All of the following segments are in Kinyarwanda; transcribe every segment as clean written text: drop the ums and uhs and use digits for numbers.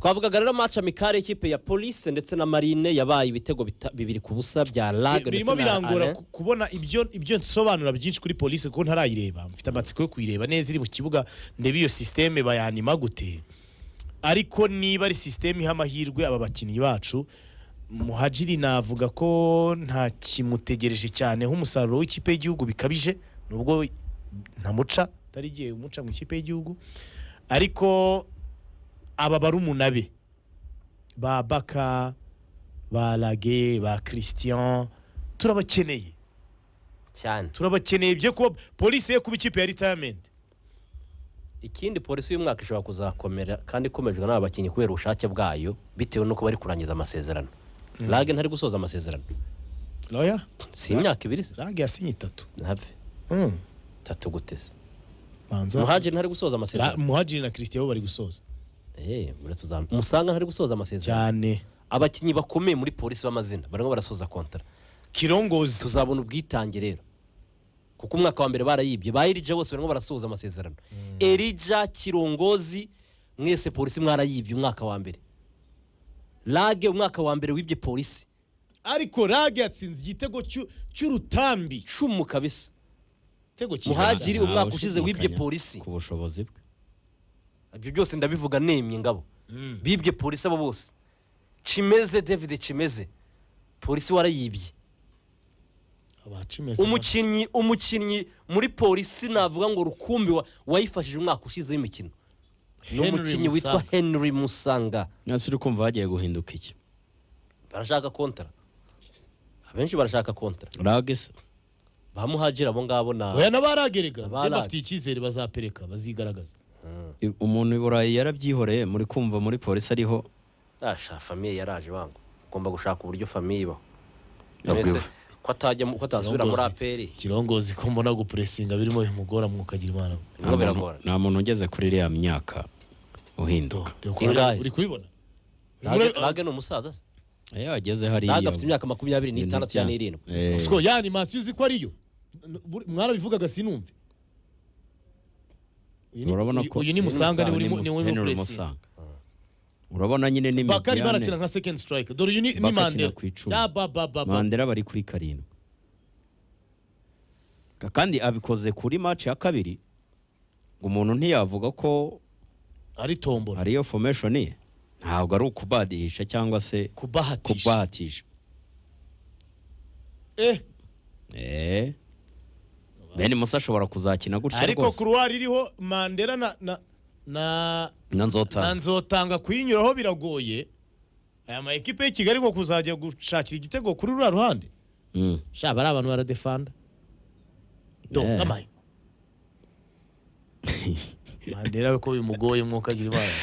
twavugaga rero match amicale ikipe ya Police ndetse na Marine yabaye ibitego 2-0 bya Lag birimo birangora kubona ibyo nsobanura byinshi kuri Police kuko ntarayireba mfite amatsiko yo kuyireba neza iri mu kibuga ndebe iyo systeme bayanima gute ariko niba ari systeme y'amahirwe aba bakinyi bacu Muhajiri navuga ko nta kimutegereje cyane nk'umusaruro w'ikipe y'igihugu bikabije nubwo ntamuca tarigiye umuca mu ikipe y'igihugu ariko aba barumunabe ba Baka ba Lage ba Christian turabakeneye cyane turabakeneye byo kuba Police yo kuba ikipe ya retirement ikindi Police uyu mwaka ishobora kuzakomera kandi ikomejwe n'abakinnyi kubera ubushake bwayo bitewe nuko bari kurangiza amasezerano Lage ntari gusoza amasezerano Loya si imyaka 2 Lage yasinye 3 have 3 gutese Manza Muhajiri ntari gusoza amasezerano Muhajiri na Christian bari gusoza muri tuzambe Musanga ntari gusoza amasezerano cyane abakinnyi bakomeye muri Police b'amazina barimo barasoza kontra Kirongozi tuzabona ubwitange rero kuko umwaka wa mbere barayibye bayirije bose barimo barasoza amasezerano Elija Kirongozi mwese Police mwarayibye umwaka wa mbere Lage umwaka wa mbere wibye Police ariko Lage yatsinze igitego cy'urutambi cumu kabisa tego Muhajiri umwaka ushize wibye Police ku bushobozi bwe ibyo byose ndabivuga nemye ngabo bibye Police abo bose Chimeze David Chimeze Police warayibye umukinnyi muri Police navuga ngo rukumbi wayifashije umwaka ushize w'imikino n'umukinnyi witwa Henry Musanga nasuri kumva bagiye guhinduka iki barashaka kontra abenshi barashaka kontra Lagese bamuhajira abo ngabo na oya nabaragerega bafite ikizere bazapereka bazigaragaza umuntu iburayi yarabyihoreye muri kumva muri Police ariho asha famille yaraje bango ugomba gushaka uburyo famille ibaho ko atazubira muri APR Kirongozi ko mbona gupressinga birimo bimugora mukagira imana biragora nta muntu ugeze kuri iriya myaka uhinduka uri kubibona Lage no musaza ageze hariya Lage afite imyaka 26 cyane 7 Sko yani masi uzi ko ariyo mwarabivugaga sinumve urabona ko uyu ni Musanga ni muri Musanga urabona nyine ni Bakari barakina nka second striker dore uyu ni Mandela Mandela bari kuri 7 kandi abikoze kuri match ya kabiri ngo umuntu ntiyavuga ko ari tombora ariyo formation ye ntabwo ari ukubadisha cyangwa se kubahatisha bene Musa ashobora kuzakina gutya rwose ariko couloir iriho Mandela na nzotanga kuyinyuraho biragoye aya ma equipe y'Kigali ngo kuzajya gushakira igitego kuri rura ruhande shaba ari abantu baradefanda ngamaye Mandela ko bimugoye mwokagira ibana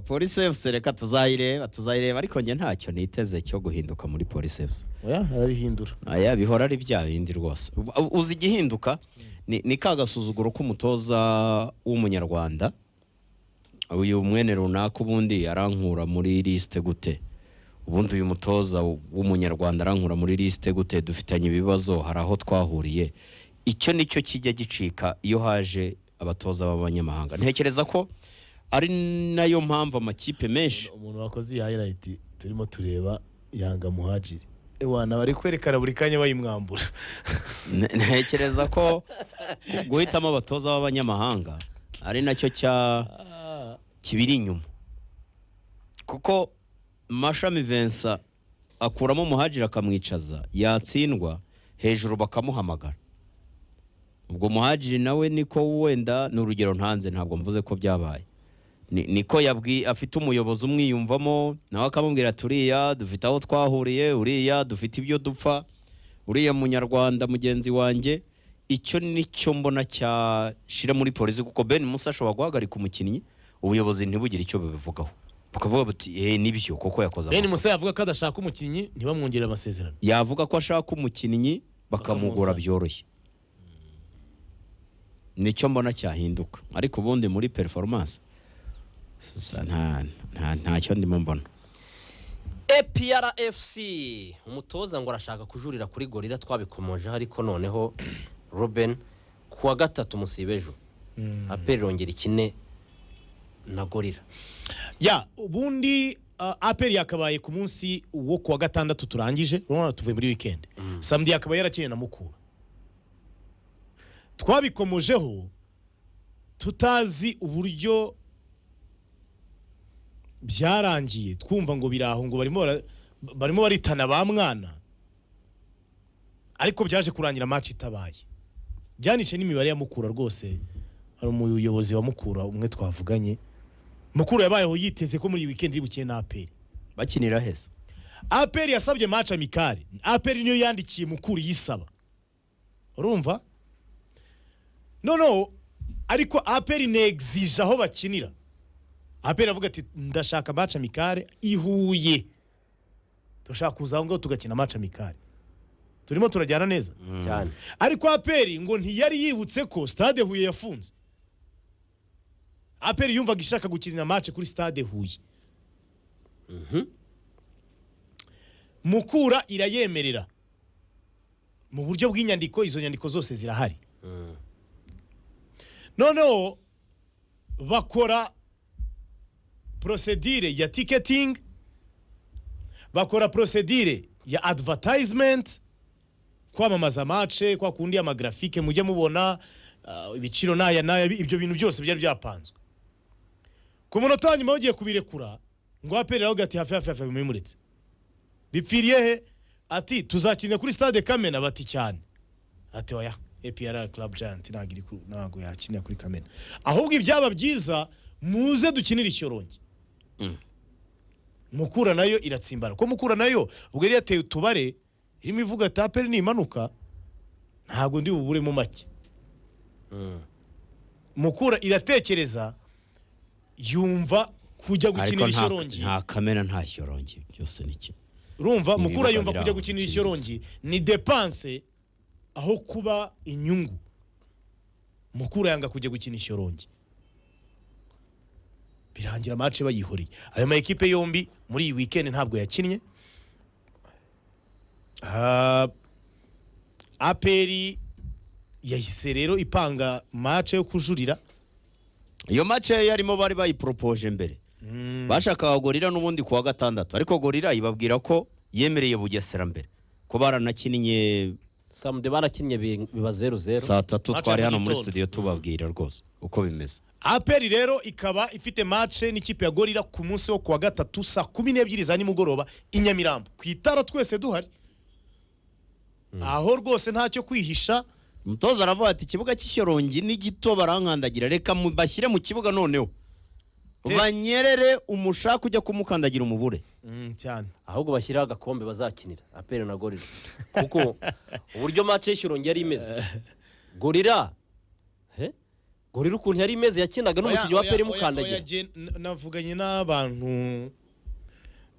Police FC reka tuzayireba ariko nge ntacyo niteze cyo guhinduka muri Police FC arabihindura bihora ari bya bindi rwose uzi igihinduka ni kagasuzuguro k'umutoza w'umunyarwanda uyu mwene runaka ubundi arankura muri liste gute ubundi uyu mutoza w'umunyarwanda arankura muri liste gute dufitanye ibibazo hari aho twahuriye icyo nicyo kijya gicika iyo haje abatoza b'abanyamahanga ntekereza ko ari nayo mpamvu amakipe menshi umuntu wakoze highlight turimo tureba Yanga Muhajiri ewana bari kwerekana buri kanya bayimwambura ntekereza ko guhitamo abatoza b'abanyamahanga ari nacyo kibiri inyuma kuko Mashami Vincent akuramo Muhajiri akamwicaza yatsindwa hejuru bakamuhamagara ubwo Muhajiri nawe niko wenda n'urugero ntanze ntabwo mvuze ko byabaye niko afite umuyobozi umwiyumvamo nawe akamubwira turiya dufite aho twahuriye uriya dufite ibyo dupfa uriya munyarwanda mugenzi wanjye icyo nicyo mbona cyashira muri Police kuko Ben Musa ashobora guhagarika umukinnyi ubuyobozi ntibugire icyo bivugaho bakavuga bati nibyo koko yakoze Ben Musa yavuga ko adashaka umukinnyi ntibamwongerera amasezerano yavuga ko ashaka umukinnyi bakamugora byoroshye nicyo mbona cyahinduka ariko ubundi muri performance ntacyo ndimo mbona APRFC umutoza ngo arashaka kujurira kuri Gorilla twabikomoje ariko noneho Ruben kuwa gatatu musibejo APR rongera ikine na Gorilla ya ubundi APR yakabaye ku munsi wo kuwa gatandatu turangije urabona tuvuye muri weekend samedi yakaba yarakeye na Mukura twabikomojeho tutazi uburyo byarangiye twumva ngo biraho ngo barimo baritana ba mwana ariko byaje kurangira match itabaye byanishe n'imibare ya Mukura rwose hari umuyobozi wa Mukura umwe twavuganye Mukura yabayeho yiteze ko muri weekend iri bukeye na APR bakinira heza APR yasabye match amicale APR niyo yandikiye Mukura yisaba urumva no ariko APR neexige aho bakinira APR avuga ati ndashaka match amicale ihuye turashaka kuza ngo tugakina match amicale turimo turajyana neza cyane ariko APR ngo ntiyari yibutse ko stade Huye yafunze APR yumvaga ishaka gukina match kuri stade Huye Mukura irayemerera mu buryo bw'inyandiko izo nyandiko zose zirahari noneho bakora procedure ya ticketing bakora procedure ya advertisement kwamamaza match kwa kundi amagrafike mujye mubona ibiciro naya ibyo bintu byose byari byapanzwe ku munota nyuma bagiye kubirekura ngo APR aho gati hafi mumuretse bipfiriye he ati tuzakinira kuri stade Kamena bati cyane ati oya APR Club Giant ntago yakinira kuri Kamena ahubwo ibyaba byiza muze dukinira Ishyorongi Mukura nayo iratsimbara ko Mukura nayo ubwo yari yateye utubare irimo ivuga ati APR ni imanuka ntago ndi bubure mu make Mukura iratekereza yumva kujya gukinira Ishyorongi nta Kamena nta Shyorongi byose niki urumva Mukura yumva kujya gukinira Ishyorongi ni dépense aho kuba inyungu Mukura yanga kujya gukina Ishyorongi birangira match bayihoriye ayo ma equipe yombi muri iyi weekend ntabwo yakinnye APR yahise rero ipanga match yo kujurira iyo match yarimo bari bayipropose mbere bashakaga Gorira n'ubundi kuwa gatandatu ariko Gorira ibabwira ko yemereye Bugesera mbere ko baranakinnye samedi barakinnye biba 0-0 saa 3 twari hano muri studio tubabwira rwose uko bimeze APR rero ikaba ifite match n'ikipe ya Gorira ku munsi wo kuwa gatatu saa 12 za nimugoroba inyamirambo kwitara twese duhari aho rwose ntacyo kwihisha umutoza aravuga ati ikibuga cy'Ishyorongi ni gito barankandagira reka bashyire mu kibuga noneho banyerere umushaka ujya kumukandagira umubure cyane ahubwo bashyiraho agakombe bazakinira APR na Gorira kuko uburyo match y'Ishyorongi yari imeze Gorira Gorira ukuntu yari imeze yakinaga n'umukinnyi wa APR mukandagira navuganye n'abantu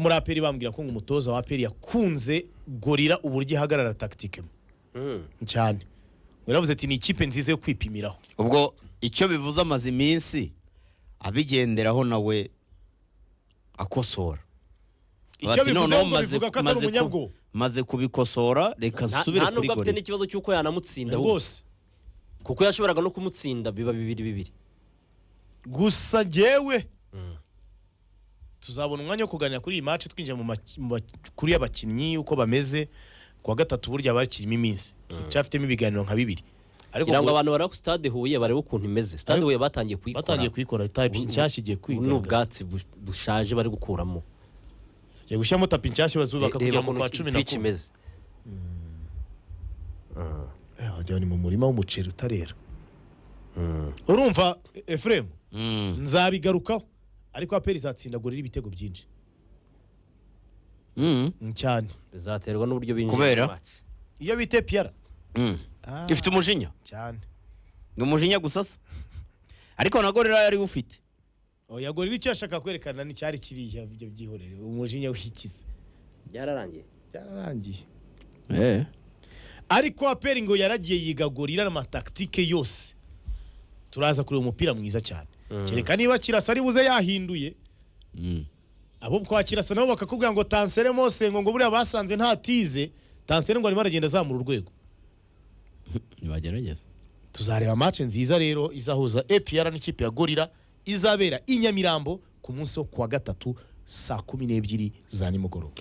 muri APR bambwira ko umutoza wa APR yakunze Gorira uburyo ihagarara tactique cyane waravuze ati ni ikipe nziza yo kwipimiraho ubwo icyo bivuze amaze iminsi abigenderaho nawe akosora icyo bivuze ngo bivuga ko atari umunyabwo maze kubikosora reka nsubire kuri Gorira afite n'ikibazo cy'uko yanamutsinda rwose kuko yashoboraga no kumutsinda biba 2-2 gusa jewe tuzabona umwanya wo kuganira kuri iyi match twinjira mu kuri y'abakinnyi uko bameze kuwa gatatu burya bakirimo iminsi cyafitemo ibiganiro nka 2 ariko ngo abantu bara ku stade Huye barebe ukuntu imeze stade Huye batangiye kuyikora type nshyashyigiye kwigaragaza n'ubwatsi bushaje bari gukuramo ye gushyamo tapi nshyashya bazubaka kugira ngo kwa 10 imeze ni mu murima w'umuceri utarera urumva Ephraim nzabigarukaho ariko APR izatsinda Gorira ibitego byinshi cyane bizaterwa n'uburyo binjira kubera iyo bite Pierre ifite umujinya cyane ni umujinya gusasa ariko na Gorira yari ufite oya Gorira icyo ashaka kwerekana ni cyari kiriya byo byihorere umujinya wikize byararangiye ariko APR ngo yaragiye yiga Gorira n'amataktike yose turaza kuri umupira mwiza cyane kereka niba Kirasa ari buze yahinduye abo kwa Kirasa nabo bakakubwira ngo Tansere Mose ngo buriya basanze nta tize Tansere ngo arimo aragenda azamura urwego nibagerageza tuzareba match nziza rero izahuza APR n'ikipe ya Gorira izabera inyamirambo ku munsi wo kuwa gatatu saa 12 za nimugoroba.